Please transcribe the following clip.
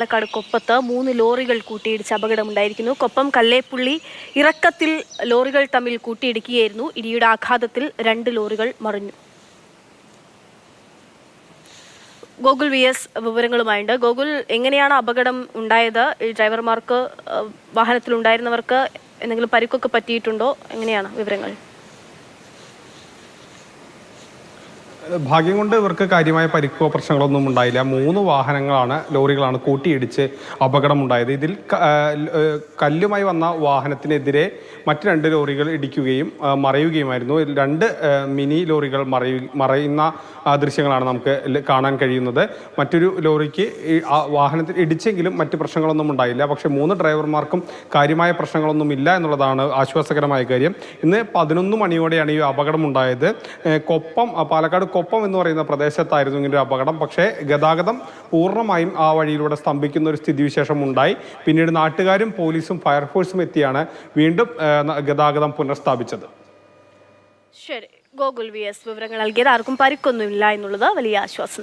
പാലക്കാട് കൊപ്പത്ത് 3 ലോറികൾ കൂട്ടിയിടിച്ച് അപകടമുണ്ടായിരിക്കുന്നു. കൊപ്പം കല്ലേപ്പുള്ളി ഇറക്കത്തിൽ ലോറികൾ തമ്മിൽ കൂട്ടിയിടിക്കുകയായിരുന്നു. ഇടിയുടെ ആഘാതത്തിൽ 2 ലോറികൾ മറിഞ്ഞു. ഗോകുൽ VS വിവരങ്ങളുമായുണ്ട്. ഗോകുൽ, എങ്ങനെയാണ് അപകടം ഉണ്ടായത്? ഡ്രൈവർമാർക്ക്, വാഹനത്തിലുണ്ടായിരുന്നവർക്ക് എന്തെങ്കിലും പരിക്കൊക്കെ പറ്റിയിട്ടുണ്ടോ? എങ്ങനെയാണ് വിവരങ്ങൾ? ഭാഗ്യം കൊണ്ട് ഇവർക്ക് കാര്യമായ പരിക്കോ പ്രശ്നങ്ങളൊന്നും ഉണ്ടായില്ല. 3 വാഹനങ്ങളാണ്, ലോറികളാണ് കൂട്ടിയിടിച്ച് അപകടമുണ്ടായത്. ഇതിൽ കല്ലുമായി വന്ന വാഹനത്തിനെതിരെ മറ്റ് 2 ലോറികൾ ഇടിക്കുകയും മറയുകയുമായിരുന്നു. 2 മിനി ലോറികൾ മറയുന്ന ദൃശ്യങ്ങളാണ് നമുക്ക് കാണാൻ കഴിയുന്നത്. മറ്റൊരു ലോറിക്ക് വാഹനത്തിൽ ഇടിച്ചെങ്കിലും മറ്റ് പ്രശ്നങ്ങളൊന്നും ഉണ്ടായില്ല. പക്ഷേ 3 ഡ്രൈവർമാർക്കും കാര്യമായ പ്രശ്നങ്ങളൊന്നും ഇല്ല എന്നുള്ളതാണ് ആശ്വാസകരമായ കാര്യം. ഇന്ന് 11 മണിയോടെയാണ് ഈ അപകടമുണ്ടായത്. പാലക്കാട് കൊപ്പം എന്ന് പറയുന്ന പ്രദേശത്തായിരുന്നു ഇങ്ങനെ ഒരു അപകടം. പക്ഷേ ഗതാഗതം പൂർണ്ണമായും ആ വഴിയിലൂടെ സ്തംഭിക്കുന്ന ഒരു സ്ഥിതിവിശേഷം ഉണ്ടായി. പിന്നീട് നാട്ടുകാരും പോലീസും ഫയർഫോഴ്സും എത്തിയാണ് വീണ്ടും ഗതാഗതം പുനഃസ്ഥാപിച്ചത്. ശരി, ഗോകുൽ VS വിവരങ്ങൾ നൽകിയത്. ആർക്കും പരിക്കൊന്നുമില്ല എന്നുള്ളത് വലിയ ആശ്വാസം.